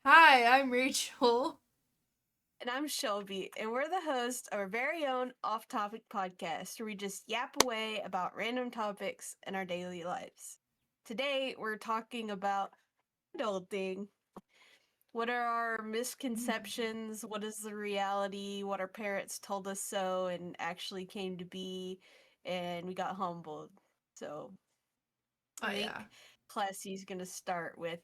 Hi, I'm Rachel. And I'm Shelby, and we're the hosts of our very own off topic podcast where we just yap away about random topics in our daily lives. Today, we're talking about adulting. What are our misconceptions? What is the reality? What our parents told us so and actually came to be, and we got humbled. So, Oh I yeah. think Classy's gonna start with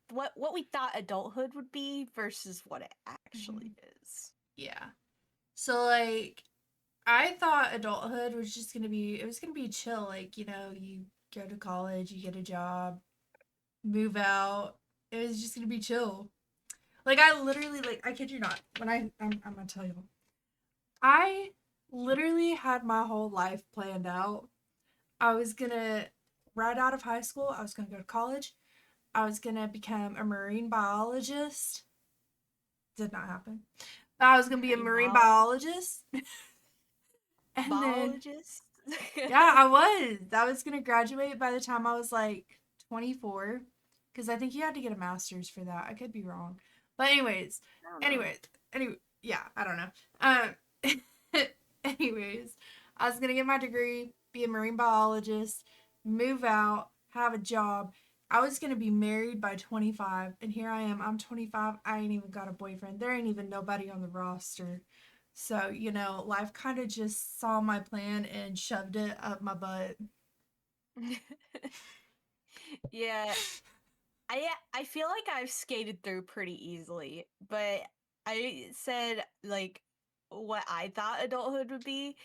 what we thought adulthood would be versus what it actually Mhm. is. Yeah. So I thought adulthood was just gonna be it was gonna be chill. You go to college, you get a job, move out. It was just gonna be chill. I literally I kid you not, when I'm gonna tell you. I literally had my whole life planned out. I was gonna right out of high school, I was gonna go to college. I was gonna become a marine biologist. Did not happen. I was gonna be a Marine marine biologist. biologist, and then Biologist? yeah, I was. I was gonna graduate by the time I was like 24, because I think you had to get a master's for that. I could be wrong, but I don't know. anyways, yeah, I don't know. Anyways, I was gonna get my degree, be a marine biologist, move out, have a job. I was gonna be married by 25, and here I am. I'm 25. I ain't even got a boyfriend. There ain't even nobody on the roster. So, life kind of just saw my plan and shoved it up my butt. Yeah, I feel like I've skated through pretty easily, but I said like what I thought adulthood would be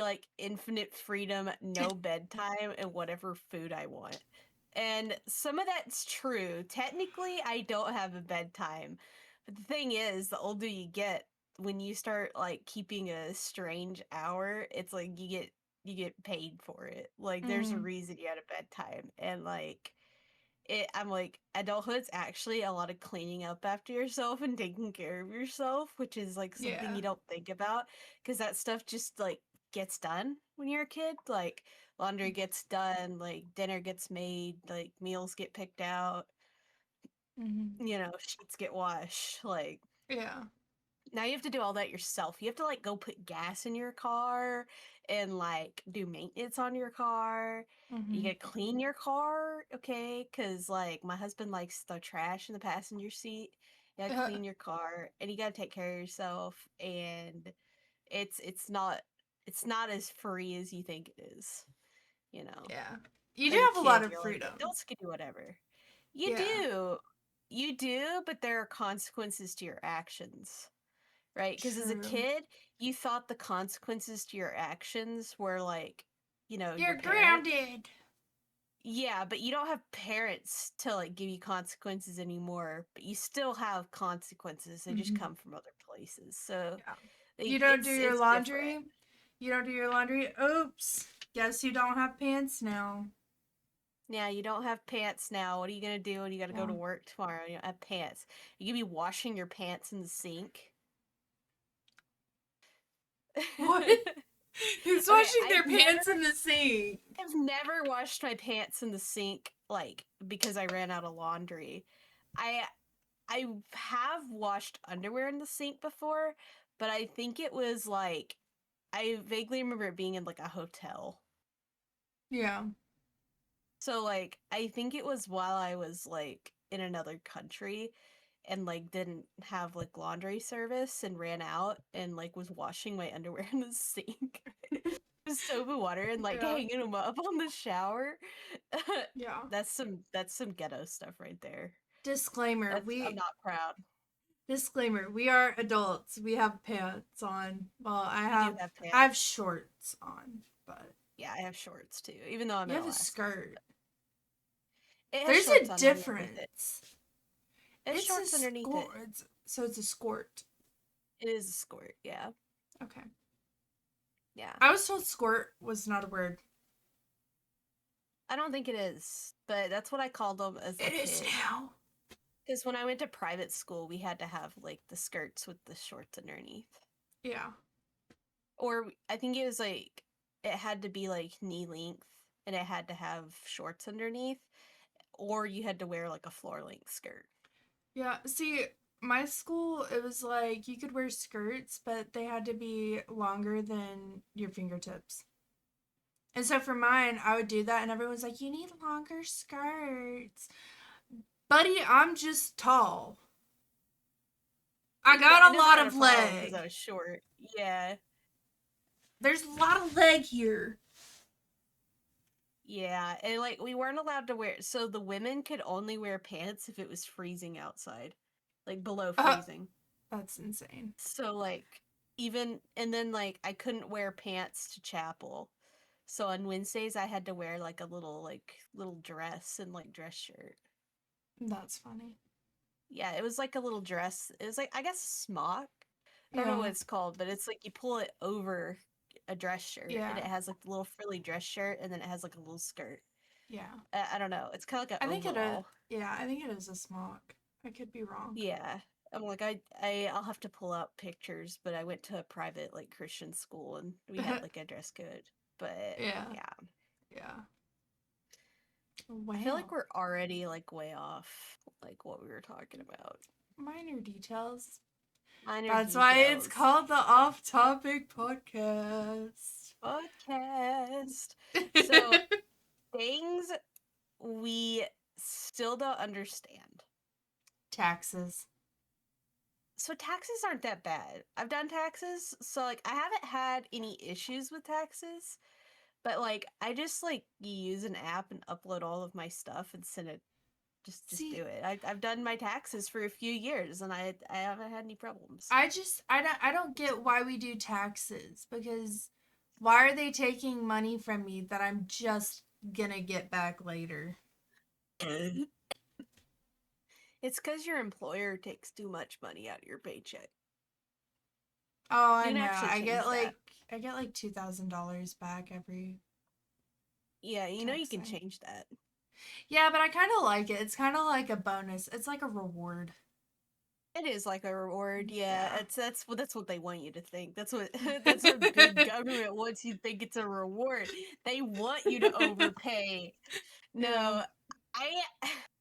like infinite freedom, no bedtime, and whatever food I want. And some of that's true. Technically, I don't have a bedtime. But the thing is, the older you get, when you start like keeping a strange hour, it's like you get paid for it. Like there's a Mm, reason you had a bedtime. And like I'm like adulthood's actually a lot of cleaning up after yourself and taking care of yourself, which is like something yeah. you don't think about because that stuff just like gets done when you're a kid. Like laundry gets done, like dinner gets made, like meals get picked out, Hmm. sheets get washed. Like Yeah. now you have to do all that yourself. You have to like go put gas in your car and like do maintenance on your car. You Hmm. gotta clean your car, okay? Because like my husband likes the trash in the passenger seat. You gotta clean your car and you gotta take care of yourself. And it's not as free as you think it is. You know, Yeah. You do as a have a lot kid, of you're like freedom. adults can do whatever. You Yeah. do, you do, but there are consequences to your actions, right? Because as a True. kid, you thought the consequences to your actions were like, your You're parents. grounded. Yeah, but you don't have parents to like give you consequences anymore, but you still have consequences. They just Hmm. come from other places. So Yeah. You like, don't do your it's different. laundry. You don't do your laundry. Oops. Guess you don't have pants now. Yeah, you don't have pants now. What are you gonna do when you gotta go Yeah. to work tomorrow? You don't have pants. You gonna be washing your pants in the sink. What? Who's Okay, washing their pants in the sink? I've never washed my pants in the sink like because I ran out of laundry. I I have washed underwear in the sink before, but I think it was like I vaguely remember it being in like a hotel. Yeah. So like I think it was while I was like in another country and like didn't have like laundry service and ran out and like was washing my underwear in the sink. With soap and water and like Yeah. hanging them up on the shower. Yeah. That's some ghetto stuff right there. Disclaimer. I'm not proud. We are adults. We have pants on. Well, We do have I have pants. shorts on, but Yeah, I have shorts too, even though I'm you in have a Alaska. skirt. It has There's shorts a underneath it. difference. It has It's a shorts underneath it. skirt. So it's a skirt. It is a skirt, yeah. Okay. Yeah. I was told skirt was not a word. I don't think it is, but that's what I called them as a It is kid. now. Because when I went to private school, we had to have like the skirts with the shorts underneath. Yeah. Or I think it was like it had to be like knee length and it had to have shorts underneath, or you had to wear like a floor length skirt. Yeah, see, my school, it was like you could wear skirts, but they had to be longer than your fingertips. And so for mine, I would do that, and everyone's like, you need longer skirts. Buddy, I'm just tall. I Yeah, I got a never lot had a of problem because I leg. was short. Yeah. There's a lot of leg here. Yeah, and like we weren't allowed to wear, so the women could only wear pants if it was freezing outside, like below Uh, freezing. that's insane. So like even and then like I couldn't wear pants to chapel. So on Wednesdays I had to wear like a little dress and like dress shirt. That's funny. Yeah, it was like a little dress. It was like I guess a smock. I don't know what Yeah, it's called, but it's like you pull it over a dress shirt and yeah, it has like the little frilly dress shirt and then it has like a little skirt. yeah. I don't know. It's kind of like I an think it is. overall. Yeah, I think it is a smock. I could be wrong. Yeah. I'm like I'll have to pull out pictures, but I went to a private like Christian school and we had like a dress code. But Yeah, yeah. yeah. I feel like Wow. we're already like way off like what we were talking about. Minor details. Minor That's why it's details. called the Off Topic Podcast. Podcast. So things we still don't understand. Taxes. So taxes aren't that bad. I've done taxes, so like I haven't had any issues with taxes. But like I just like use an app and upload all of my stuff and send it. Just do See, it. I've done my taxes for a few years and I haven't had any problems. I don't get why we do taxes because why are they taking money from me that I'm just gonna get back later? It's because your employer takes too much money out of your paycheck. Oh, You I can know. actually change that. I get like $2,000 back every Yeah, you know you tax can thing. change that. Yeah, but I kind of like it. It's kind of like a bonus. It's like a reward. It is like a reward, yeah. Yeah. That's what they want you to think. That's what that's what big government wants you to think it's a reward. They want you to overpay. Yeah. No, I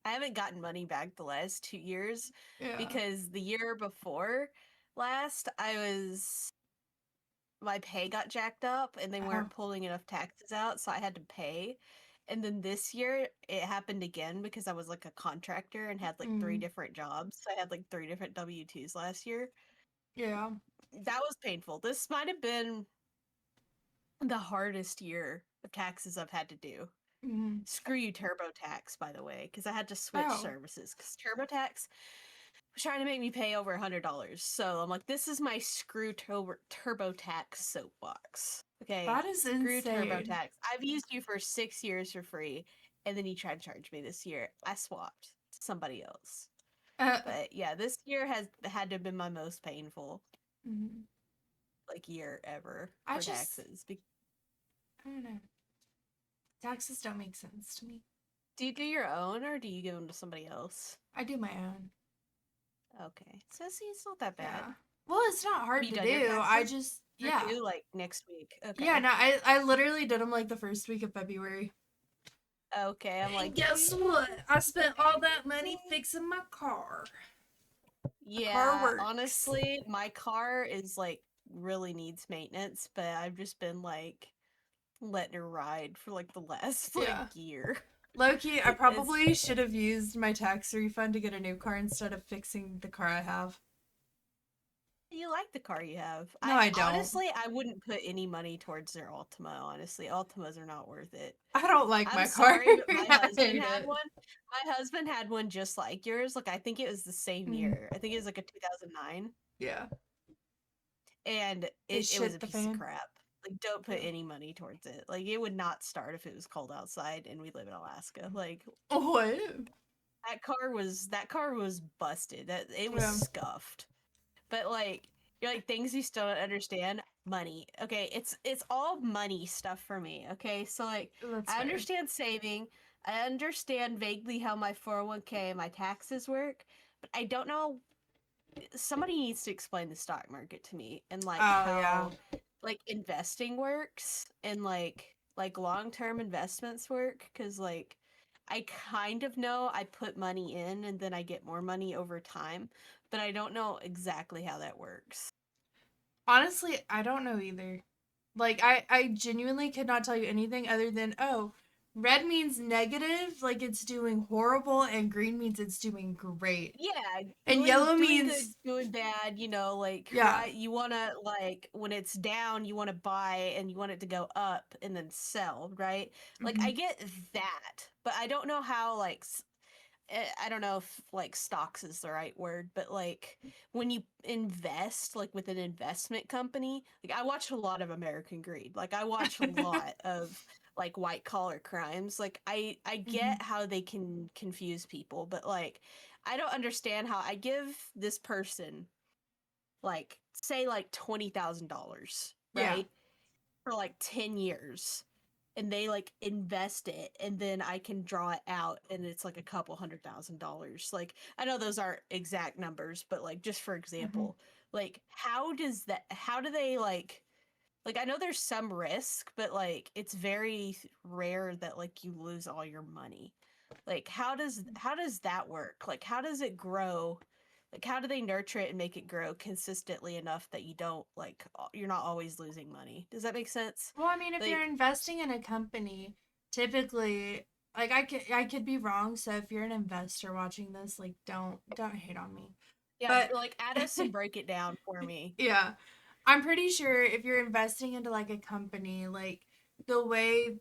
I haven't gotten money back the last 2 years Yeah. because the year before last my pay got jacked up and they Oh. weren't pulling enough taxes out, so I had to pay. And then this year it happened again because I was like a contractor and had like three Mm. different jobs. So I had like three different W-2s last year. Yeah. That was painful. This might have been the hardest year of taxes I've had to do. Mm. Screw you, TurboTax, by the way, because I had to switch Oh. services because TurboTax was trying to make me pay over $100. So I'm like, this is my TurboTax soapbox. Okay, That is screw insane. TurboTax. I've used you for 6 years for free, and then you tried to charge me this year. I swapped to somebody else. Uh, But yeah, this year has had to have been my most painful mm. like year ever I for just taxes. I don't know. Taxes don't make sense to me. Do you do your own or do you give them to somebody else? I do my own. Okay, so see, it's not that bad. Yeah. Well, it's not Have hard you to done your do. I taxes? just They're yeah. due like next week. Yeah, Okay. no, I literally did them like the first week of February. Okay, I'm And like, guess what? I spent all that money fixing my car. The car yeah, works. honestly, my car is like really needs maintenance, but I've just been like letting her ride for like the last like Yeah. year. Loki, I It's probably should have used my tax refund to get a new car instead of fixing the car I have. you like the car you have. No, I I don't. honestly I wouldn't put any money towards their Ultima, honestly. Ultimas are not worth it. I don't like I'm my car. sorry, but my I husband hate had it. one. My husband had one just like yours. Like I think it was the same Mm, year. I think it was like a 2009, yeah. and It it was a shit the piece of fan. crap. Like don't put Yeah. any money towards it. Like it would not start if it was cold outside and we live in Alaska. Like What? that car was busted. That it was Yeah. scuffed. But like you're like things you still don't understand. Money. Okay, it's all money stuff for me. Okay, so like That's I fair. understand saving. I understand vaguely how my 401k and my taxes work, but I don't know. Somebody needs to explain the stock market to me and like Oh yeah. how like investing works and like long-term investments work because like I kind of know I put money in and then I get more money over time, but I don't know exactly how that works. Honestly, I don't know either. Like I genuinely could not tell you anything other than, oh, red means negative, like it's doing horrible, and green means it's doing great. Yeah, And yellow doing good, means doing bad, like yeah. right, you want to like when it's down, you want to buy and you want it to go up and then sell, right? Like Hmm. I get that, but I don't know how like I don't know if like stocks is the right word, but like when you invest like with an investment company, like I watch a lot of American Greed. Like I watch a lot of like white collar crimes. Like I Hmm. get how they can confuse people, but like I don't understand how I give this person like say like $20,000, Yeah. right? For like 10 years and they like invest it and then I can draw it out and it's like a couple $100,000. Like I know those aren't exact numbers, but like just for Hmm. example, like how do they like I know there's some risk, but like it's very rare that like you lose all your money. Like how does that work? Like how does it grow? Like how do they nurture it and make it grow consistently enough that you don't like you're not always losing money? Does that make sense? Well, I mean, if you're Like investing in a company, typically, like I could be wrong. So if you're an investor watching this, like don't hate on me. yeah, But like add us and break it down for me. yeah, I'm pretty sure if you're investing into like a company, like the way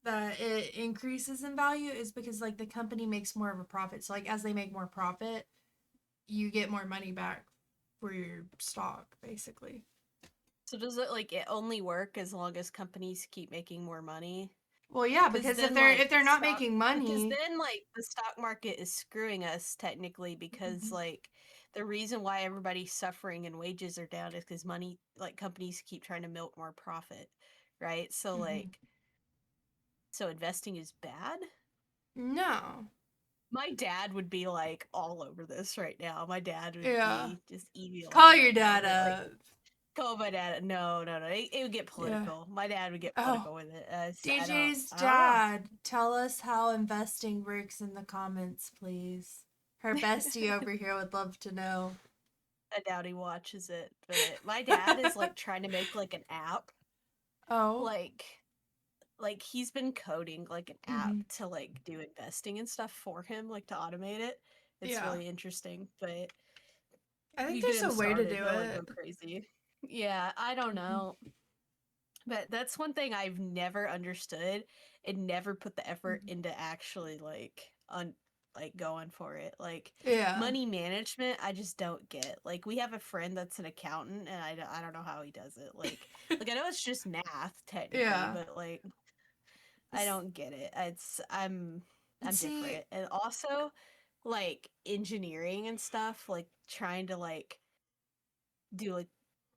that it increases in value is because like the company makes more of a profit. So like as they make more profit, you get more money back for your stock, basically. So does it like it only work as long as companies keep making more money? Well, yeah, Because because if then they're like if they're the not stock making because money, then like the stock market is screwing us technically because mhm, like the reason why everybody's suffering and wages are down is because money like companies keep trying to milk more profit, right? So mhm. like so investing is bad. No, My dad would be like all over this right now. My dad would yeah, be just call emailing your right now, dad but like up. call my dad. No, no, no. It would get Yeah. political. My dad would get Oh, political with it. DJ's I don't know. dad, tell us how investing works in the comments, please. Her bestie over here would love to know. I doubt he watches it, but my dad is like trying to make like an app, Oh. like he's been coding like an app Hmm. to like do investing and stuff for him, like to automate it. It's Yeah. really interesting, but I think you get there's him a way to started, do he'll like go it. crazy. Yeah, I don't Hmm. know. But that's one thing I've never understood and never put the effort Hmm. into actually like going for it. Like Yeah. money management, I just don't get. Like we have a friend that's an accountant and I don't know how he does it. Like I know it's just math technically, Yeah. but like I S- don't get it. I'm See, different. And also like engineering and stuff, like trying to do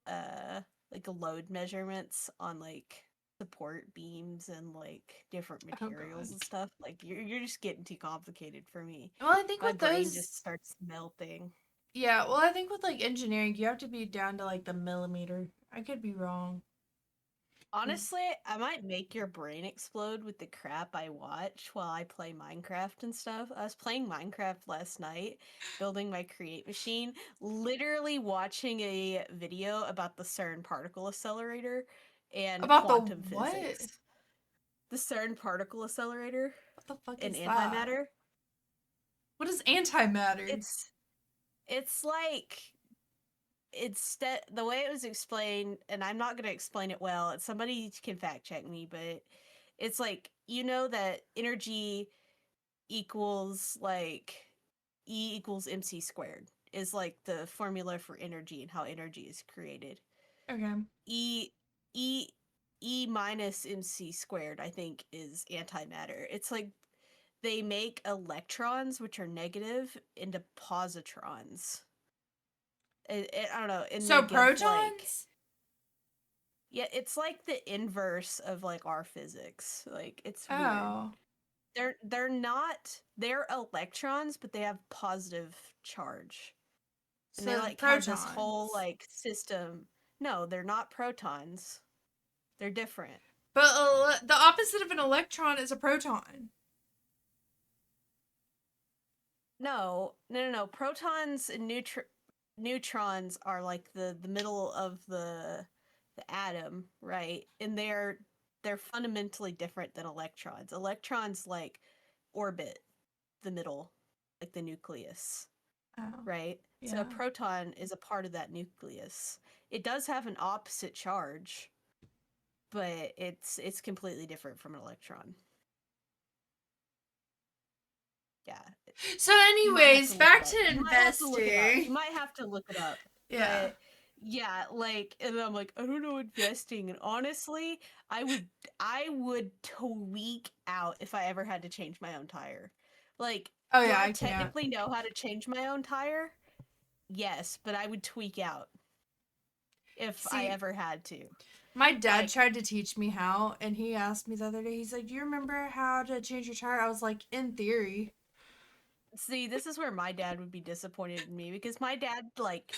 uh like load measurements on like support beams and like different oh materials god. and stuff. Like you're just getting too complicated for me. Well, I think My with brain those, just starts melting. yeah, well, I think with like engineering, you have to be down to like the millimeter. I could be wrong. 'Cause- Honestly, I might make your brain explode with the crap I watch while I play Minecraft and stuff. I was playing Minecraft last night, building my create machine, literally watching a video about the CERN particle accelerator and About the quantum what? physics. The CERN particle accelerator What the fuck and is that? antimatter. What is antimatter? It's it's like the way it was explained, and I'm not gonna explain it well. Somebody can fact check me, but it's like that energy equals like E equals mc squared is like the formula for energy and how energy is created. Okay. E E E minus mc squared, I think, is antimatter. It's like they make electrons, which are negative, into positrons. I don't know, and they So give like protons? yeah, it's like the inverse of like our physics. Like it's weird. Oh. They're electrons, but they have positive charge, and they So like have this whole protons. like system. No, they're not protons. They're different. But the opposite of an electron is a proton. No. Protons and neutrons are like the middle of the atom, right? And they're fundamentally different than electrons. Electrons like orbit the middle, like the nucleus, Oh, right? So a yeah. proton is a part of that nucleus. It does have an opposite charge, but it's completely different from an electron. Yeah, So, you might have anyways, to look it back up. to You might have to look it up. investing. You might have to look it up. Yeah. But yeah, like, and then I'm like, I don't know investing. And honestly, I would tweak out if I ever had to change my own tire. Like, Oh, do yeah, I I can't. technically know how to change my own tire? Yes, but I would tweak out if I See, ever had to. my dad Like, tried to teach me how, and he asked me the other day, he's like, "Do you remember how to change your tire?" I was like, "In theory." see, this is where my dad would be disappointed in me because my dad like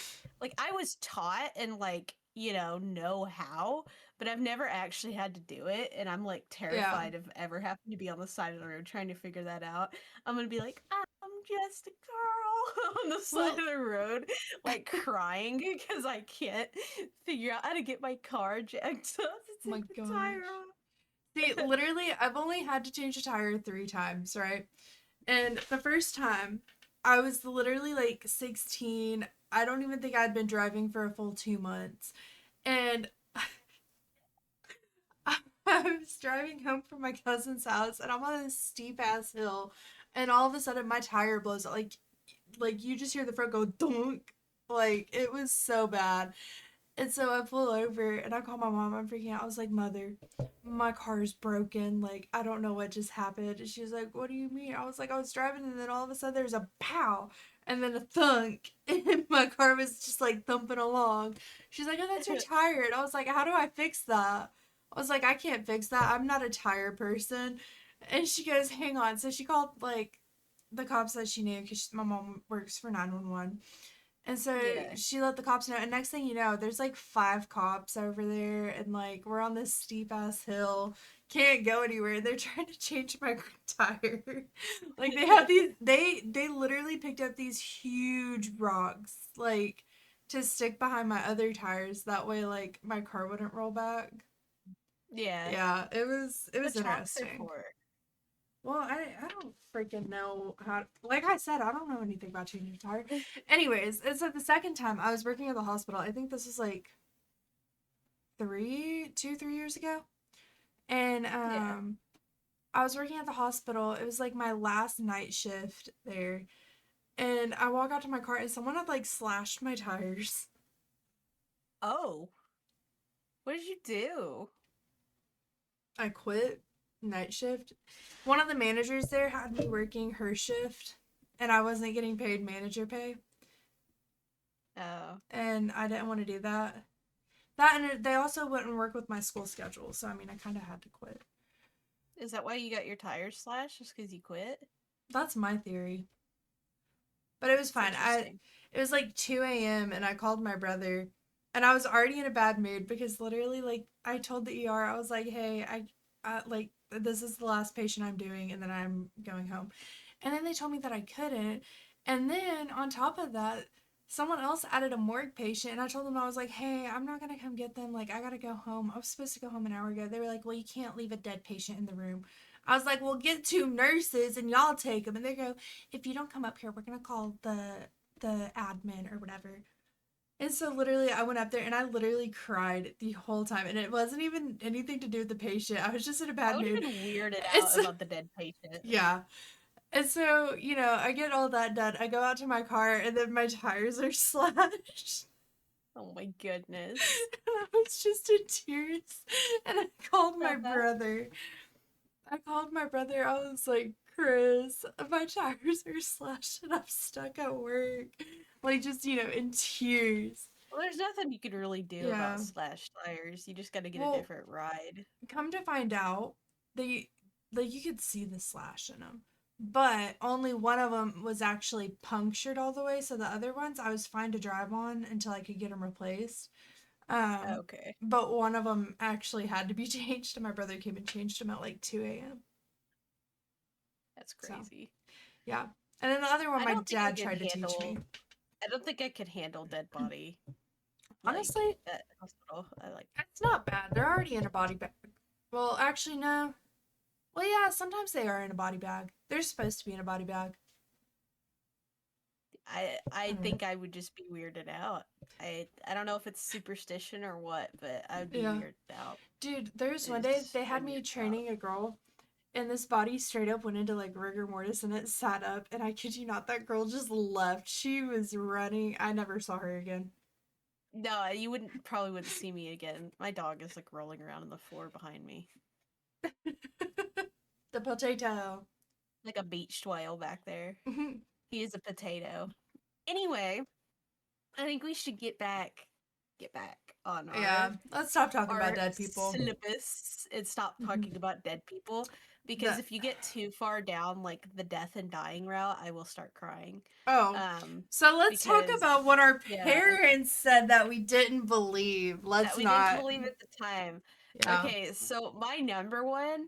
I was taught and like, know how, but I've never actually had to do it and I'm like Yeah. terrified of ever having to be on the side of the road trying to figure that out. I'm going to be like, "I'm just a girl" on the side Well, of the road like crying because I can't figure out how to get my car jacked up to my take the tire gosh. See, off. literally, I've only had to change a tire 3 times, right? And the first time, I was literally like 16. I don't even think I'd been driving for a full 2 months. And I was driving home from my cousin's house, and I'm on this steep ass hill, and all of a sudden my tire blows out. Like you just hear the front go dunk. Like it was so bad. And so I pull over and I call my mom. I'm freaking out. I was like, "Mother, my car's broken. Like, I don't know what just happened." And she was like, "What do you mean?" I was like, "I was driving and then all of a sudden there's a pow and then a thunk and my car was just like thumping along." She's like, "Oh, that's your tire." And I was like, "How do I fix that?" I was like, "I can't fix that. I'm not a tire person." And she goes, "Hang on." So she called like the cops that she knew because my mom works for 911. And so Yeah. she let the cops know. And next thing you know, there's like 5 cops over there. And like we're on this steep ass hill. Can't go anywhere. They're trying to change my tire. Like they have these they literally picked up these huge rocks like to stick behind my other tires. That way like my car wouldn't roll back. Yeah. Yeah, it was What chalks are interesting. for. Well, I don't freaking know how. Like I said, I don't know anything about changing a tire. Anyways, it's like the second time I was working at the hospital. I think this was like 3 years ago, and Yeah. I was working at the hospital. It was like my last night shift there, and I walk out to my car, and someone had like slashed my tires. Oh, what did you do? I quit night shift. One of the managers there had me working her shift, and I wasn't getting paid manager pay, Oh, and I didn't want to do that. That and they also wouldn't work with my school schedule, so I mean, I kind of had to quit. is that why you got your tires slashed? Just because you quit? That's my theory, but it was It's fine. interesting. It was like 2 a.m. and I called my brother, and I was already in a bad mood because literally, like, I told the ER, I was like, "Hey, like this is the last patient I'm doing, and then I'm going home," and then they told me that I couldn't, and then on top of that. Someone else added a morgue patient, and I told them I was like, "Hey, I'm not gonna come get them. Like, I gotta go home. I was supposed to go home an hour ago." They were like, "Well, you can't leave a dead patient in the room." I was like, "Well, get 2 nurses and y'all take them." And they go, "If you don't come up here, we're gonna call the admin or whatever." And so literally I went up there and I literally cried the whole time. And it wasn't even anything to do with the patient. I was just in a I bad would have mood. been weirded And out so about the dead patient. yeah. And so, I get all that done. I go out to my car and then my tires are slashed. Oh my goodness. And I was just in tears. And I called my brother. I was like, "Chris, my tires are slashed and I'm stuck at work." Like, just, in tears. Well, there's nothing you could really do about Yeah. slashed tires. You just got to get a Well, different ride. come to find out, they, like, you could see the slash in them. But only one of them was actually punctured all the way. So the other ones I was fine to drive on until I could get them replaced. Um, Okay, but one of them actually had to be changed, and my brother came and changed them at like 2 a.m. that's So, crazy. yeah. And then the other one I my don't think I dad could tried to teach me. handle. I don't think I could handle dead body like Honestly, at hospital. I like. it's not bad. They're already in a body bag. Well, actually, no. Well, yeah, sometimes they are in a body bag. They're supposed to be in a body bag. I Mm. think I would just be weirded out. I don't know if it's superstition or what, but I would be Yeah. weirded out. Dude, there's one day It's they so had me weirded out. training a girl, and this body straight up went into like rigor mortis and it sat up. And I kid you not, that girl just left. She was running. I never saw her again. No, you wouldn't probably wouldn't see me again. My dog is like rolling around on the floor behind me, The potato. like a beached whale back there. He is a potato. Anyway, I think we should get back on Yeah, let's stop talking about our dead people. syllabus and stop talking about dead people because That if you get too far down like the death and dying route, I will start crying. Oh, Um so let's talk because about what our yeah, parents said that we didn't believe. that Let's we didn't not. believe at the time. Yeah. Okay, so my number one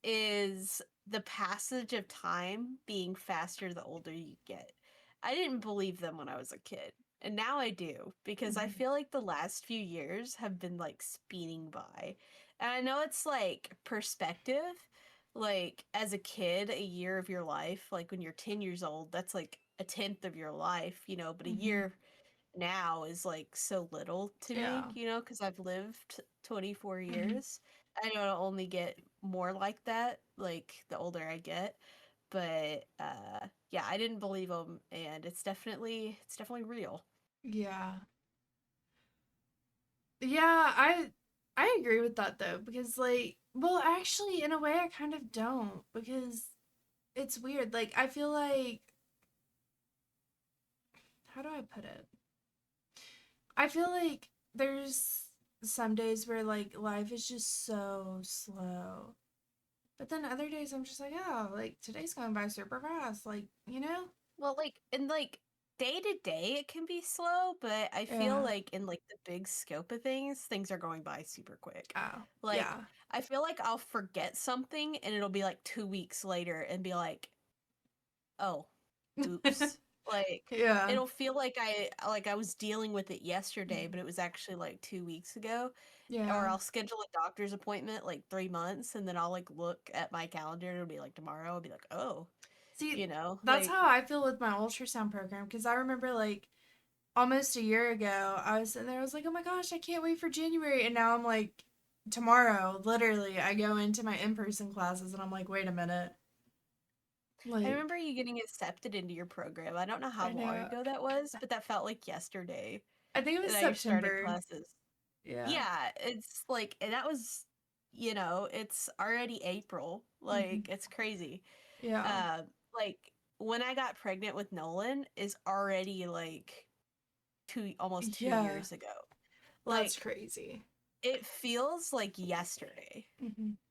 is the passage of time being faster the older you get. I didn't believe them when I was a kid, and now I do because I Mhm. feel like the last few years have been like speeding by. And I know it's like perspective. Like as a kid, a year of your life, like when you're 10 years old, that's like a tenth of your life, but a Mhm. year now is like so little to me, Yeah. because I've lived 24 Mhm. years. I know it'll only get more like that, like the older I get. But yeah, I didn't believe them, and it's definitely real. Yeah. Yeah, I agree with that though because like well, actually in a way I kind of don't because it's weird. Like I feel like how do I put it? I feel like there's some days where like life is just so slow. But then other days I'm just like, oh, like today's going by super fast. Like, you know? Well, like day to day, it can be slow, but I feel Yeah. like in like the big scope of things are going by super quick. Oh, Like yeah. I feel like I'll forget something, and it'll be like 2 weeks later, and be like, oh, oops. Like Yeah. it'll feel like I was dealing with it yesterday, but it was actually like 2 weeks ago. Or Yeah. I'll schedule a doctor's appointment like 3 months, and then I'll like look at my calendar and it'll be like tomorrow. I'll be like, oh, See, that's like how I feel with my ultrasound program because I remember like almost a year ago, I was sitting there, I was like, oh my gosh, I can't wait for January. And now I'm like, tomorrow, literally, I go into my in person classes and I'm like, wait a minute. I Like, remember you getting accepted into your program. I don't know how I long know. ago that was, but that felt like yesterday. I think it And was now you're starting September. classes. Yeah. Yeah, it's like, and that was, it's already April. Hmm. Like, it's crazy. Yeah. Uh, like when I got pregnant with Nolan is already like almost two Yeah. years ago. That's Like crazy. it feels like yesterday. Because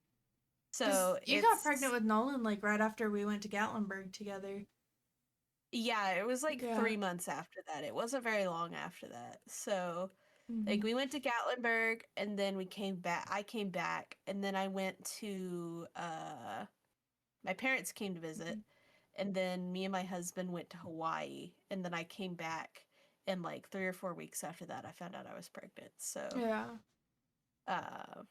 So you got pregnant it's with Nolan like right after we went to Gatlinburg together. yeah, it was like Yeah. 3 months after that. It wasn't very long after that. So like Hmm. we went to Gatlinburg, and then we came back. I came back, and then I went to my parents came to visit, and then me and my husband went to Hawaii, and then I came back, and like 3 or 4 weeks after that I found out I was pregnant. So Yeah.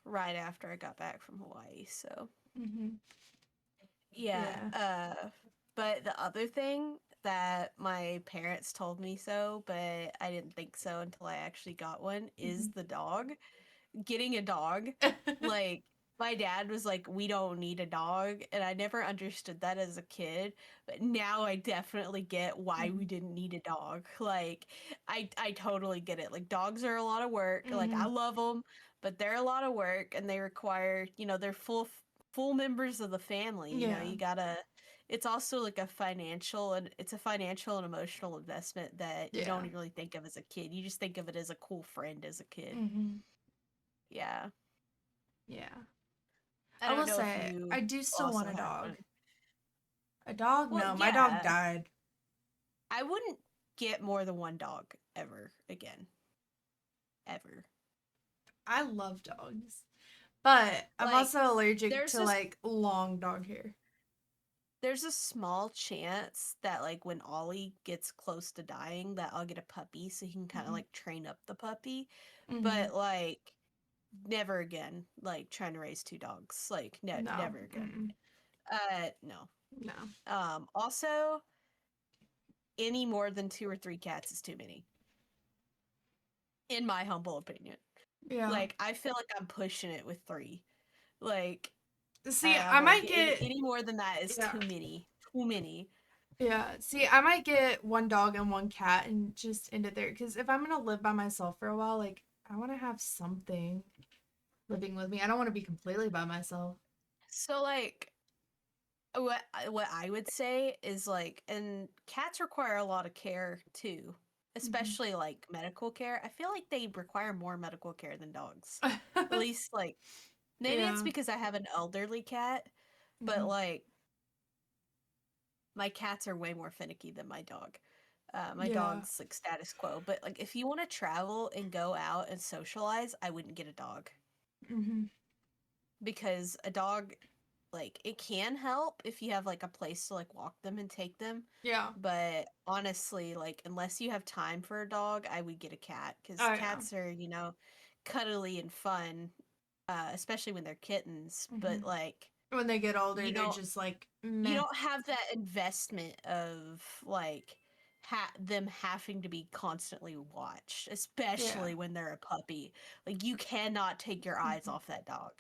right after I got back from Hawaii. So Hmm. yeah, Yeah. but the other thing that my parents told me so, but I didn't think so until I actually got one, is Hmm. the dog. Getting a dog. Like my dad was like, "We don't need a dog," and I never understood that as a kid. But now I definitely get why we didn't need a dog. Like I totally get it. Like dogs are a lot of work. Like I Hmm. love them, but they're a lot of work, and they require, they're full members of the family. Yeah. You gotta. It's also like it's a financial and emotional investment that you Yeah. don't really think of as a kid. You just think of it as a cool friend as a kid. Hmm. Yeah. Yeah. I I don't will know if say, I you do still also want a had dog. one. A dog? Well, No, my dog yeah. died. I wouldn't get more than one dog ever again. Ever. I love dogs. But I'm Like, also allergic there's to this like long dog hair. there's a small chance that like when Ollie gets close to dying that I'll get a puppy so he can kind of Mhm. like train up the puppy. Mhm. But like never again like trying to raise two dogs. Like No. never again. Mm-mm. No. No. Also any more than two or three cats is too many in my humble opinion. Yeah. Like I feel like I'm pushing it with three. Like See, I I'm like might get any more than that is yeah. too many. Too many. Yeah. See, I might get one dog and one cat and just end it there. Because if I'm gonna live by myself for a while, like I want to have something living with me. I don't want to be completely by myself. So like what I would say is like, and cats require a lot of care too, Hmm. especially like medical care. I feel like they require more medical care than dogs. At least like maybe it's Yeah. because I have an elderly cat, but Hmm. like my cats are way more finicky than my dog. My Yeah. dog's like status quo, but like if you want to travel and go out and socialize, I wouldn't get a dog Hmm. because a dog like it can help if you have like a place to like walk them and take them, Yeah. but honestly like unless you have time for a dog I would get a cat because Oh yeah. cats are cuddly and fun, especially when they're kittens, Hmm. but like When they get older, you they're don't just like you meh. don't have that investment of like them having to be constantly watched, Yeah. especially when they're a puppy. Like you cannot take your eyes Hmm. off that dog.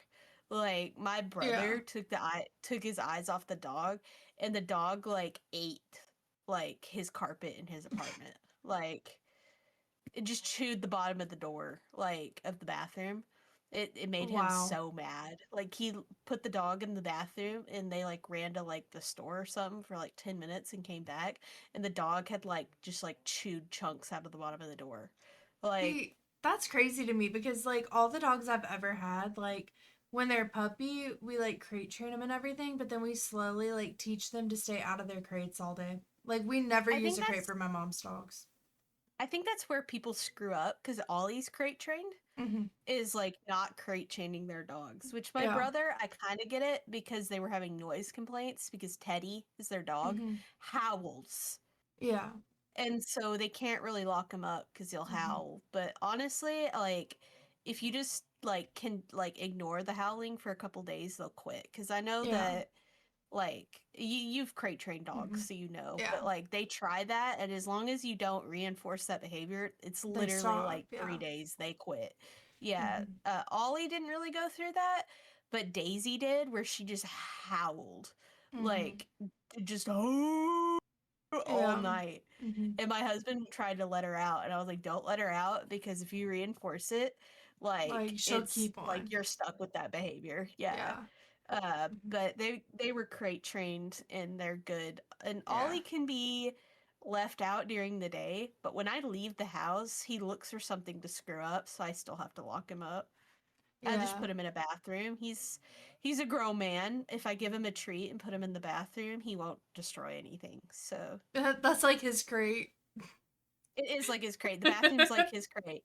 Like my Yeah. brother took his eyes off the dog, and the dog like ate like his carpet in his apartment. Like it just chewed the bottom of the door, like of the bathroom. It made him Wow. so mad. Like he put the dog in the bathroom and they like ran to like the store or something for like 10 minutes and came back and the dog had like just like chewed chunks out of the bottom of the door. Like See, that's crazy to me because like all the dogs I've ever had, like when they're a puppy, we like crate train them and everything, but then we slowly like teach them to stay out of their crates all day. Like we never I use think a crate that's for my mom's dogs. I think that's where people screw up because Ollie's crate trained Hmm. is like not crate chaining their dogs, which my Yeah. brother, I kind of get it because they were having noise complaints because Teddy is their dog, Hmm. howls. Yeah. And so they can't really lock him up because he'll Hmm. howl. But honestly, like, if you just like can like ignore the howling for a couple days, they'll quit. Because I know Yeah. that like you've crate trained dogs, Hmm. so you know. Yeah. But like they try that, and as long as you don't reinforce that behavior, it's They literally stop. like Yeah. 3 days they quit. Yeah, Hmm. Ollie didn't really go through that, but Daisy did, where she just howled, Hmm. like just all Yeah. night. Hmm. And my husband tried to let her out, and I was like, "Don't let her out because if you reinforce it, like Like she'll it's keep like on. you're stuck with that behavior." Yeah. Yeah. Hmm. But they were crate trained and they're good. And Yeah. Ollie can be left out during the day, but when I leave the house, he looks for something to screw up, so I still have to lock him up. I just Yeah. put him in a bathroom. He's a grown man. If I give him a treat and put him in the bathroom, he won't destroy anything. So That's like his crate. it is like his crate. The bathroom's like his crate.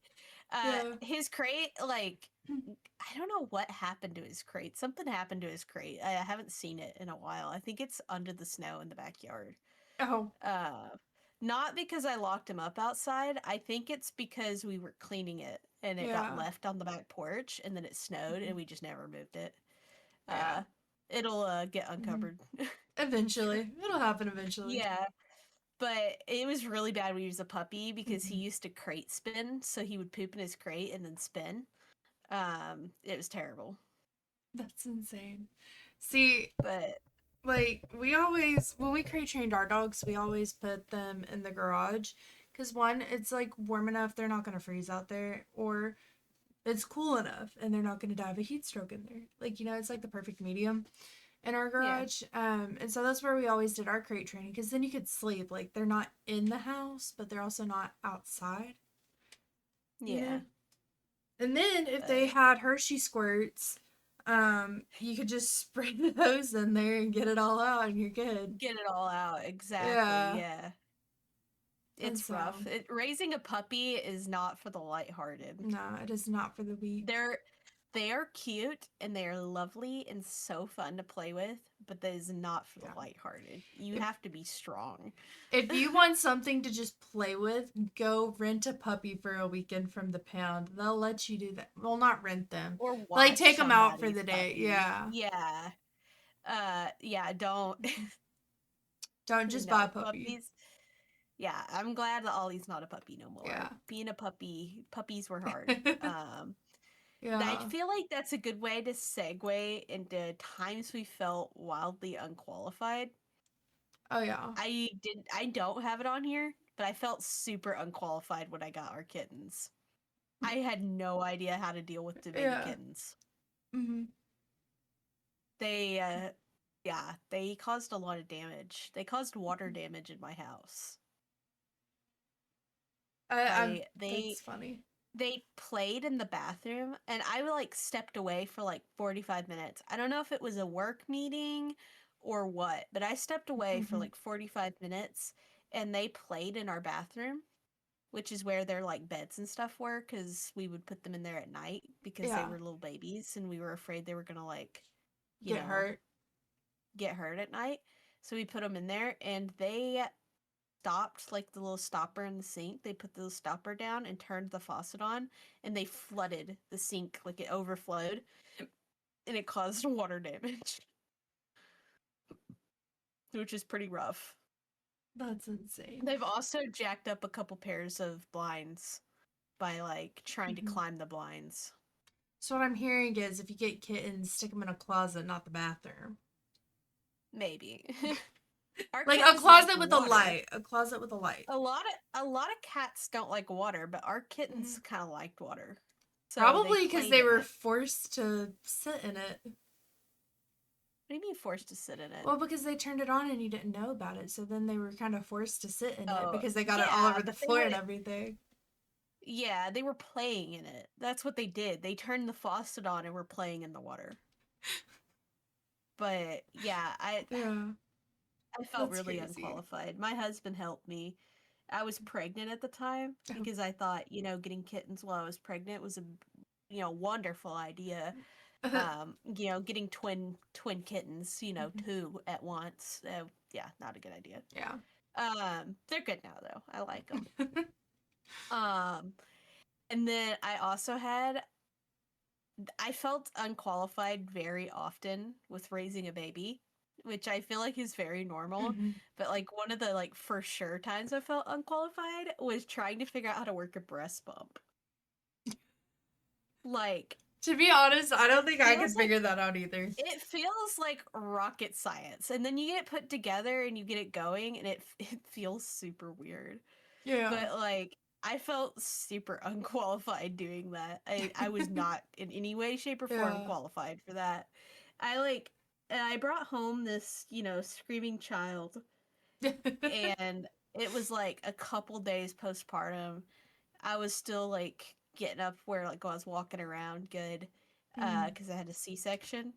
Yeah. His crate, like, I don't know what happened to his crate. Something happened to his crate. I haven't seen it in a while. I think it's under the snow in the backyard. Oh. Uh, Not because I locked him up outside. I think it's because we were cleaning it and it got Yeah. left on the back porch and then it snowed Hmm. and we just never moved it. Yeah. Uh, it'll get Hmm. uncovered. Eventually. It'll happen eventually. Yeah. But it was really bad when he was a puppy because he Hmm. used to crate spin, so he would poop in his crate and then spin. It was terrible. That's insane. See, But like we always when we crate trained our dogs, we always put them in the garage because one, it's like warm enough; they're not gonna freeze out there, or it's cool enough and they're not gonna die of a heat stroke in there. Like it's like the perfect medium in our yeah, garage. And so that's where we always did our crate training because then you could sleep. Like they're not in the house, but they're also not outside. You know. yeah. And then if they But had Hershey squirts, you could just spray the hose in there and get it all out, and you're good. get it all out. Exactly. Yeah. Yeah. And It's rough. so, Raising a puppy is not for the lighthearted. no, it is not for the weak. They're They are cute and they are lovely and so fun to play with, but that is not for the Yeah. lighthearted. You If have to be strong. if you want something to just play with, go rent a puppy for a weekend from the pound. They'll let you do that. Well, not rent them. Or Like watch take them out for somebody's the day. puppy. Yeah. Yeah. Yeah, don't. Don't just buy a No, puppy. puppies. Yeah, I'm glad that Ollie's not a puppy no more. Yeah. Being a puppy, puppies were hard. I Yeah. feel like that's a good way to segue into times we felt wildly unqualified. Oh yeah. I don't have it on here, but I felt super unqualified when I got our kittens. I had no idea how to deal with the baby Yeah. kittens. Mhm. They yeah, they caused a lot of damage. They caused water damage in my house. I'm They that's funny. they played in the bathroom and I like stepped away for like 45 minutes. I don't know if it was a work meeting or what, but I stepped away for Mhm. like 45 minutes and they played in our bathroom, which is where their like beds and stuff were cuz we would put them in there at night because they Yeah. were little babies and we were afraid they were going to like, you Get know, hurt. get hurt at night. So we put them in there and they stopped like the little stopper in the sink. They put the little stopper down and turned the faucet on and they flooded the sink. Like it overflowed and it caused water damage, which is pretty rough. That's insane. They've also jacked up a couple pairs of blinds by like trying to Mhm. climb the blinds. So what I'm hearing is if you get kittens, stick them in a closet, not the bathroom. Maybe. Our Like a kittens like closet with a water. light. A closet with a light. A lot of cats don't like water, but our Mhm. kittens kind of liked water. So they Probably because played they in were it. forced to sit in it. What do you mean forced to sit in it? Well, because they turned it on and you didn't know about it, so then they were kind of forced to sit in it Oh, because they got it all yeah, over the but they floor were and everything. yeah, they were playing in it. That's what they did. They turned the faucet on and were playing in the water. But yeah, I Yeah, I felt that's really crazy. unqualified. My husband helped me. I was pregnant at the time Oh. because I thought, getting kittens while I was pregnant was a wonderful idea. Getting twin kittens, two at once. Yeah, not a good idea. Yeah. They're good now though. I like them. Um, and then I felt unqualified very often with raising a baby, which I feel like is very normal. Mhm. But like one of the like for sure times I felt unqualified was trying to figure out how to work a breast pump. Like To be honest, I it don't think I feels could like figure that out either. it feels like rocket science, and then you get it put together and you get it going, and it feels super weird. Yeah. But like I felt super unqualified doing that. I was not in any way, shape, or form Yeah. qualified for that. I like I brought home this, screaming child and it was like a couple days postpartum. I was still like getting up where like I was walking around good Mhm. because I had a C-section.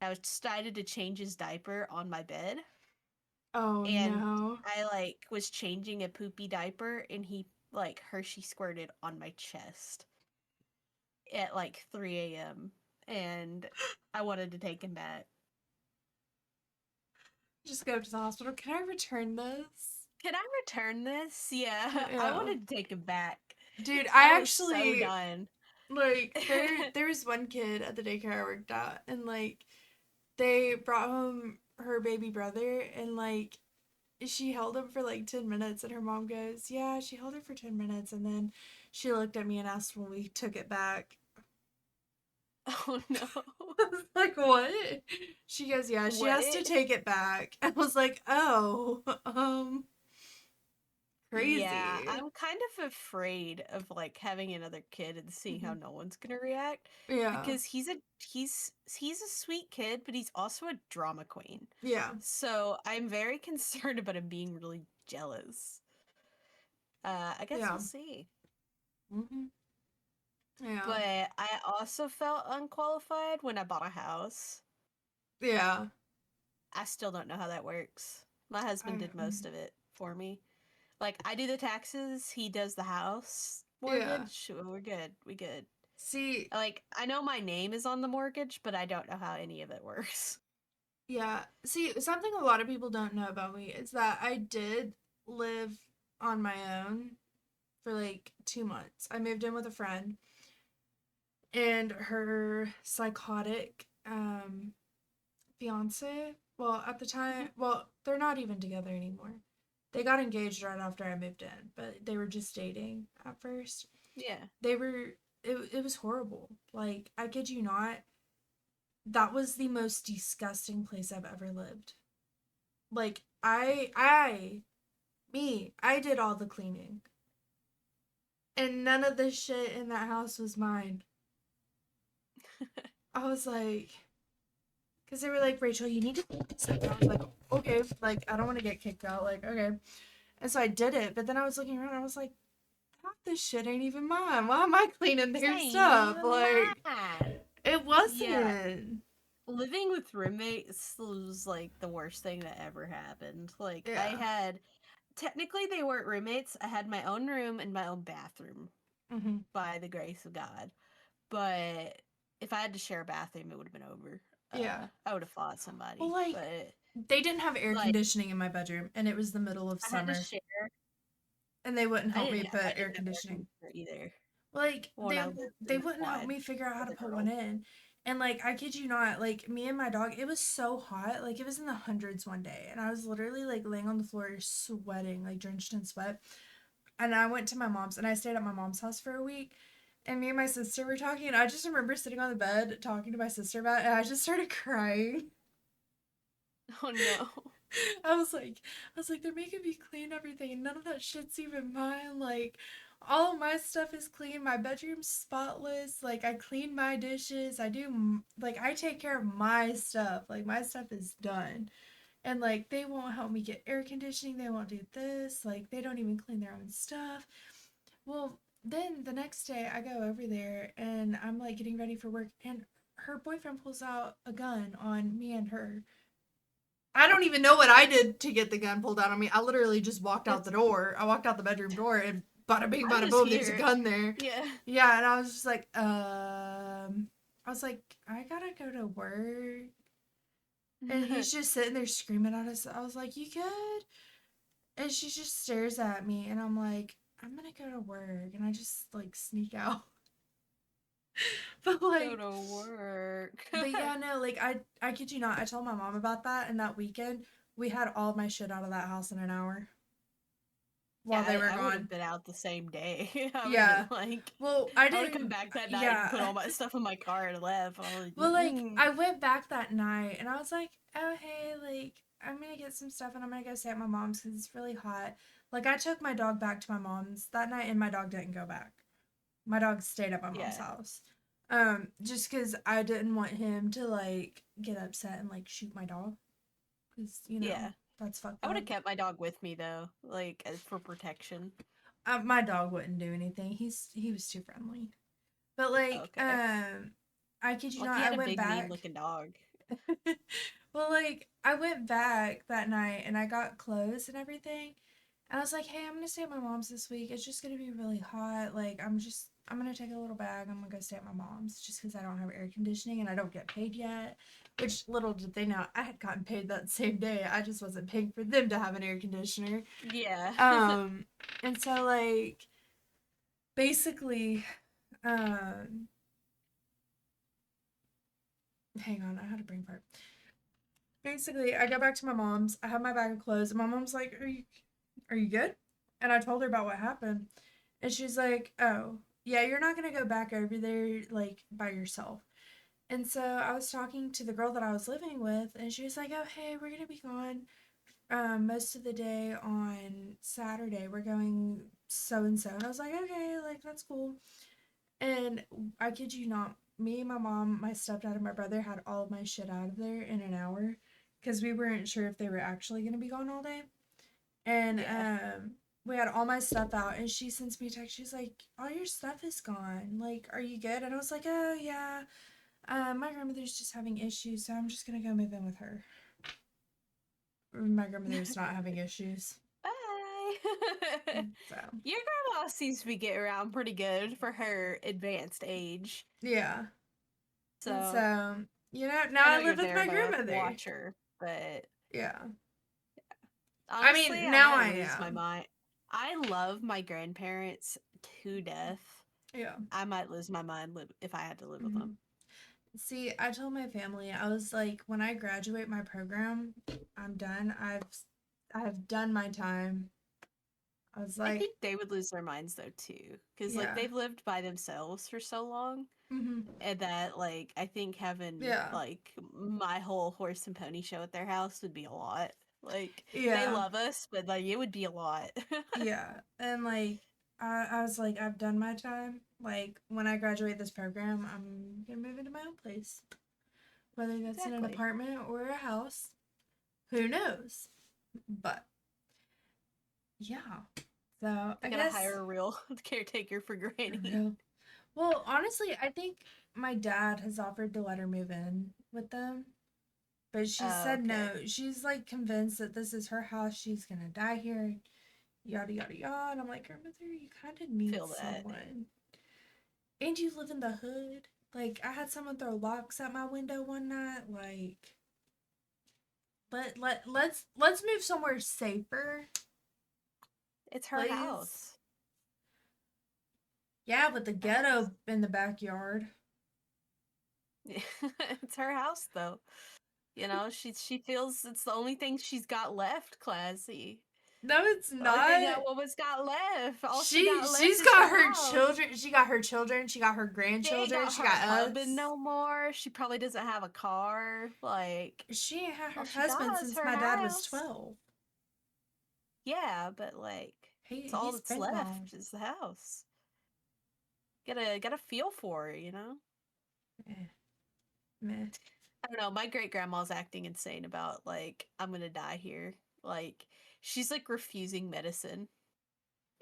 I was decided to change his diaper on my bed Oh and no. I like was changing a poopy diaper and he like Hershey squirted on my chest at like 3 a.m. and I wanted to take him back. Just go to the hospital. Can I return this? Can I return this? Yeah, I Yeah. wanted to take him back. Dude, I I was so actually done. like there was one kid at the daycare I worked at and like they brought home her baby brother and like she held him for like 10 minutes and her mom goes, "Yeah, she held her for 10 minutes." And then she looked at me and asked when we took it back. Oh no. I was like, "What?" She goes, "Yeah, she What has to it take it back." I was like, "Oh, Yeah, crazy." I'm kind of afraid of like having another kid and seeing how Mhm. no one's gonna react Yeah. because he's a sweet kid, but he's also a drama queen. Yeah. So I'm very concerned about him being really jealous. I guess we'll Yeah. see. Mhm. Yeah. But I also felt unqualified when I bought a house. Yeah. I still don't know how that works. My husband I did most of it for me. Like I do the taxes, he does the house yeah. mortgage. We're good. We good. See, Like, I know my name is on the mortgage, but I don't know how any of it works. yeah. See, something a lot of people don't know about me is that I did live on my own for like 2 months. I moved in with a friend, and her psychotic fiance, well, at the time, well, they're not even together anymore. They got engaged right after I moved in, but they were just dating at first. Yeah. They were, it was horrible. Like, I kid you not, that was the most disgusting place I've ever lived. Like, I did all the cleaning. And none of the shit in that house was mine. I was like, because they were like, Rachel, you need to clean this up. I was like, okay, like, I don't want to get kicked out. Like, okay. And so I did it. But then I was looking around, I was like, half this shit ain't even mine. Why am I cleaning This their ain't stuff? even Like, mine. it Yeah. wasn't. Living with roommates was like the worst thing that ever happened. Like, I Yeah. had technically they weren't roommates. I had my own room and my own bathroom Mm-hmm. by the grace of God. But if I had to share a bathroom, it would have been over. Yeah. I would have fought Well, somebody. like, But they didn't have air like, conditioning in my bedroom, and it was the middle of I had to summer, share. and they wouldn't help me put I air didn't have air conditioning. conditioner either Like, when I lived they with wouldn't help Quad me figure out how as to a put one girl. in. And like, I kid you not, like me and my dog, it was so hot. Like it was in the hundreds one day, and I was literally like laying on the floor sweating, like drenched in sweat. And I went to my mom's, and I stayed at my mom's house for a week. And me and my sister were talking, and I just remember sitting on the bed talking to my sister about it, and I just started crying. Oh no. I was like, they're making me clean everything, and none of that shit's even mine. Like, all of my stuff is clean. My bedroom's spotless. Like, I clean my dishes. Like, I take care of my stuff. Like, my stuff is done. And, like, they won't help me get air conditioning. They won't do this. Like, they don't even clean their own stuff. Well, then the next day, I go over there, and I'm, like, getting ready for work, and her boyfriend pulls out a gun on me and her. I don't even know what I did to get the gun pulled out on me. I literally just walked out It's the door. I walked out the bedroom door and bada bing, I'm bada just boom, there's a here. gun there. Yeah. Yeah, and I was just like, I was like, I gotta go to work. And he's just sitting there screaming at us. I was like, you good? And she just stares at me, and I'm like, I'm gonna go to work. And I just like sneak out. But Go like, to work. but yeah, no, like I kid you not, I told my mom about that, and that weekend we had all of my shit out of that house in an hour while they Yeah, were I would have gone. been out the same day. I would have Yeah. been like, Well, I I would have come didn't. back that night and Yeah. put all my stuff in my car and left. I was like, Well, like mm-mm. I went back that night, and I was like, oh hey, like I'm gonna get some stuff, and I'm gonna go stay at my mom's because it's really hot. Like I took my dog back to my mom's that night, and my dog didn't go back. My dog stayed at my mom's Yeah, house. Just because I didn't want him to like get upset and like shoot my dog, because yeah. that's fucked I would have up. kept my dog with me though, like for protection. My dog wouldn't do anything. He was too friendly. But like, Okay. I kid you Like not, he I had a went big, mean back. looking dog. Well, like, I went back that night and I got clothes and everything. And I was like, hey, I'm gonna stay at my mom's this week. It's just gonna be really hot. Like, I'm gonna take a little bag. I'm gonna go stay at my mom's just because I don't have air conditioning and I don't get paid yet. Which little did they know, I had gotten paid that same day. I just wasn't paying for them to have an air conditioner. Yeah. Um, and so like, basically, um, hang on, I had a brain fart. Basically, I go back to my mom's. I have my bag of clothes, and my mom's like, are you good?" And I told her about what happened, and she's like, "Oh, yeah, you're not gonna go back over there like by yourself." And so I was talking to the girl that I was living with, and she was like, "Oh, hey, we're gonna be gone most of the day on Saturday. We're going so and so." And I was like, "Okay, like that's cool." And I kid you not, me, my mom, my stepdad, and my brother had all of my shit out of there in an hour because we weren't sure if they were actually going to be gone all day. And Yeah. we had all my stuff out, and she sends me a text. She's like, "All your stuff is gone. Like, are you good?" And I was like, "Oh, yeah. My grandmother's just having issues, so I'm just going to go move in with her." My grandmother's not having issues. Bye. So, Your grandma seems to be getting around pretty good for her advanced age. yeah. And So so, now I I know you're live with there my to grandmother. watch her, but Yeah. I honestly, mean, I now might I lose my am. mind. I love my grandparents to death. Yeah. I might lose my mind if I had to live with hmm them. See, I told my family, I was like, when I graduate my program, I'm done. I've done my time. I was I like, think they would lose their minds though too, because like yeah. they've lived by themselves for so long, hmm and that like I think having Yeah. like my whole horse and pony show at their house would be a lot. Like they Yeah. love us, but like it would be a lot. Yeah. And like, I was like, I've done my time. Like, when I graduate this program, I'm gonna move into my own place. Whether that's in an Exactly. apartment or a house, who knows? But yeah. So I I gotta guess hire a real caretaker for for Granny. real. Well, honestly, I think my dad has offered to let her move in with them, but she Oh, said okay. no. She's like convinced that this is her house. She's gonna die here. Yada yada yada. And I'm like, grandmother, you kind of need Feel that. someone, and you live in the hood. Like I had someone throw locks at my window one night. Like let's move somewhere safer, It's her please. house. Yeah, with the Her house. ghetto in the backyard. It's her house though. You know, she feels it's the only thing she's got left, Classy. No, it's The only thing not. that woman's got left. All she She got left she's is her got her house. children. She got her children. She got her She ain't grandchildren. got She her got husband us. no more. She probably doesn't have a car. Like, She ain't had all her she got husband is since her my dad was house. 12. Yeah, but like, it's all He's that's been gone. left is the house. Gotta feel for her, you know? Eh, meh. I don't know. My great grandma's acting insane about like, I'm gonna die here. Like, she's like refusing medicine.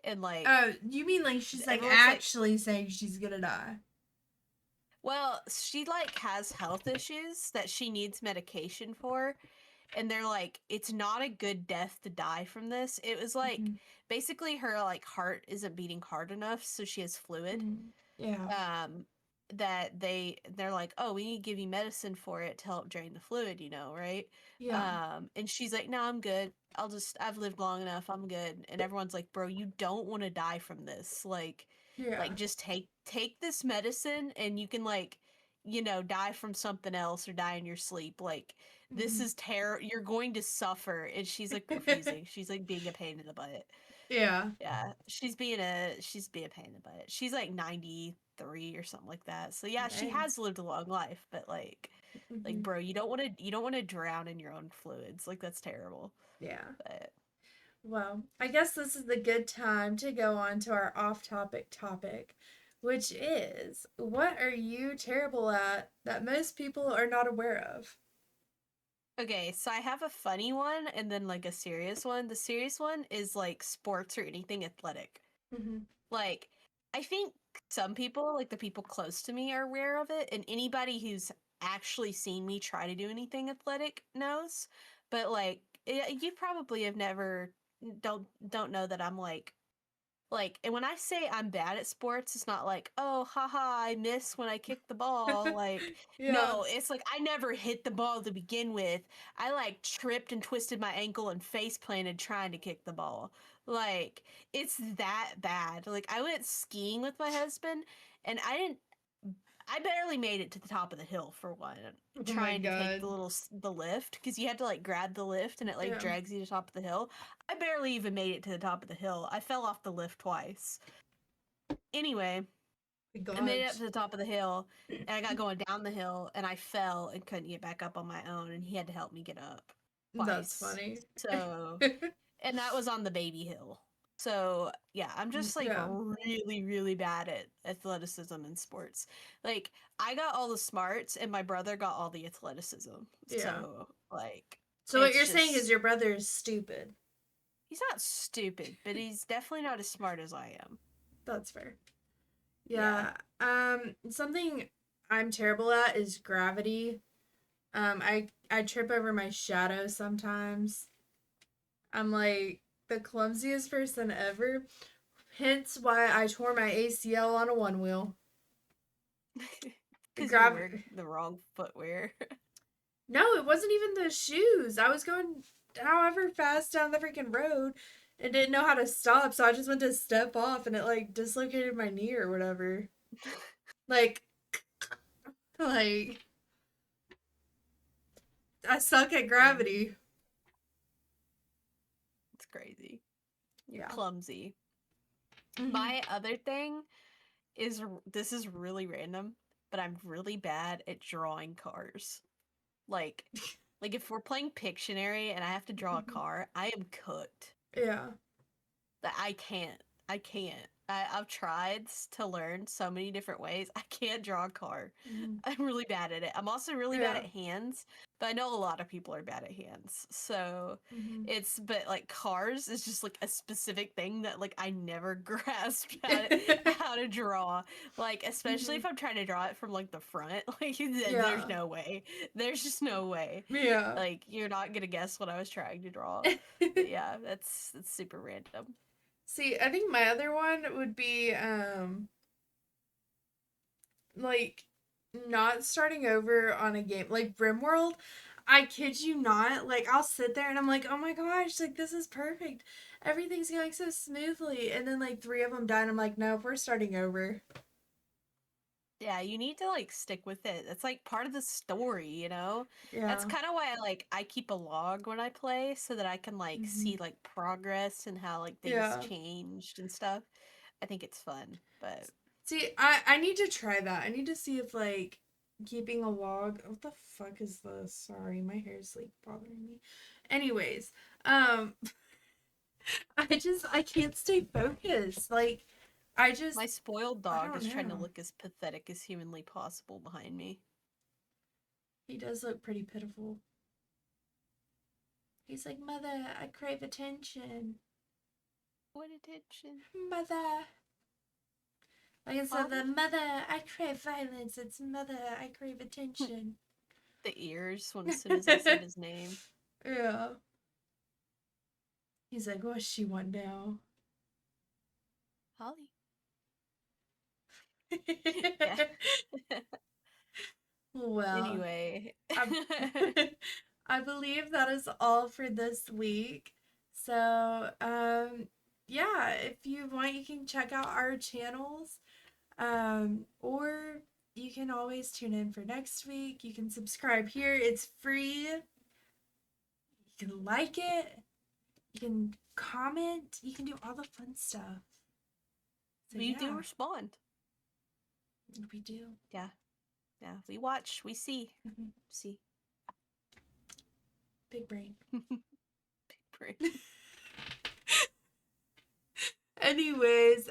And like, Oh, you mean like she's like everyone's like, actually saying she's gonna die? well, she like has health issues that she needs medication for, and they're like, it's not a good death to die from this. It was like hmm basically her like heart isn't beating hard enough, so she has fluid. Yeah, Um that they're like, oh, we need to give you medicine for it to help drain the fluid, right? yeah, And she's like, no, I'm good. I've lived long enough, I'm good. And everyone's like, bro, you don't want to die from this. yeah, Just take this medicine and you can like, die from something else or die in your sleep. Like this hmm is you're going to suffer. And she's like refusing. She's like being a pain in the butt. yeah. Yeah, she's being a pain in the butt. She's like 93 or something like that. So yeah, she Dang. has lived a long life, but hmm bro, you don't want to drown in your own fluids. Like that's terrible. Yeah. But Well, I guess this is the good time to go on to our off topic, which is what are you terrible at that most people are not aware of? okay, so I have a funny one and then like a serious one. The serious one is like sports or anything athletic. hmm Like, I think some people, like the people close to me, are aware of it, and anybody who's actually seen me try to do anything athletic knows. But like, you probably have never don't know that I'm and when I say I'm bad at sports, it's not like, oh, haha, I miss when I kick the ball. Like, Yeah. no, it's like I never hit the ball to begin with. I like tripped and twisted my ankle and face planted trying to kick the ball. Like, it's that bad. Like, I went skiing with my husband and I barely made it to the top of the hill for one, Oh my trying to take god. the lift because you had to like grab the lift and it like Yeah. drags you to the top of the hill. I barely even made it to the top of the hill. I fell off the lift twice. Anyway, My I made it up gosh. to the top of the hill and I got going down the hill and I fell and couldn't get back up on my own and he had to help me get up That's twice. funny. So, and that was on the baby hill. So, yeah, I'm just like Yeah. really, really bad at athleticism and sports. Like, I got all the smarts and my brother got all the athleticism. Yeah. So, like, So what it's you're saying is just, your brother is stupid. he's not stupid, but he's definitely not as smart as I am. That's fair. Yeah. Yeah. Something I'm terrible at is gravity. I trip over my shadow sometimes. I'm like the clumsiest person ever. Hence why I tore my ACL on a one wheel. Because you were Grab wearing the wrong footwear. No, it wasn't even the shoes. I was going however fast down the freaking road and didn't know how to stop, so I just went to step off and it like dislocated my knee or whatever. Like like I suck at Dang, gravity. it's crazy. You're Yeah. clumsy. Mhm. My other thing is this is really random, but I'm really bad at drawing cars. Like, like if we're playing Pictionary and I have to draw a Mhm. car, I am cooked. Yeah. That I can't. I can't. I've tried to learn so many different ways. I can't draw a car. Mhm. I'm really bad at it. I'm also really bad Yeah. at hands, but I know a lot of people are bad at hands. So Mhm. but like cars is just like a specific thing that like I never grasped how to draw. Like, especially if Mhm. I'm trying to draw it from like the front, like there's Yeah. no way. There's just no way. Yeah. Like, you're not gonna guess what I was trying to draw. But yeah, that's super random. See, I think my other one would be like not starting over on a game like Brimworld. I kid you not, like I'll sit there and I'm like, oh my gosh, like this is perfect. Everything's going so smoothly. And then like three of them die and I'm like, nope, we're starting over. Yeah, you need to like stick with it. It's like part of the story, you know? That's Yeah. kind of why I keep a log when I play so that I can like Hmm. see like progress and how like things Yeah. changed and stuff. I think it's fun, but See, I need to try that. I need to see if like keeping a log. What the fuck is this? Sorry, my hair's like bothering me. Anyways, um I can't stay focused. Like I just my spoiled I dog don't is trying to know. look as pathetic as humanly possible behind me. He does look pretty pitiful. He's like, Mother, I crave attention. What attention? Mother. Like instead of the Ollie? mother, I crave violence, it's mother, I crave attention. The ears when as soon as I said his name. Yeah. He's like, what's she want now? Holly. Yeah. Well, Anyway. I, I believe that is all for this week. So, yeah, if you want, you can check out our channels. Or you can always tune in for next week. You can subscribe here. It's free. You can like it. You can comment. You can do all the fun stuff. So We do yeah, respond. we do. Yeah. Yeah. We watch. We see. Mhm. See. Big brain. Big brain. Anyways,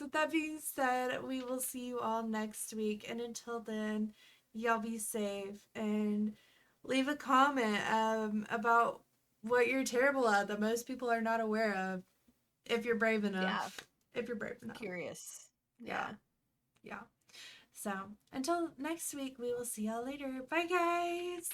with that being said, we will see you all next week. And until then, y'all be safe and leave a comment about what you're terrible at that most people are not aware of. If you're brave Yeah. enough. If you're brave enough. Curious. Yeah. Yeah. Yeah. So until next week, we will see y'all later. Bye, guys.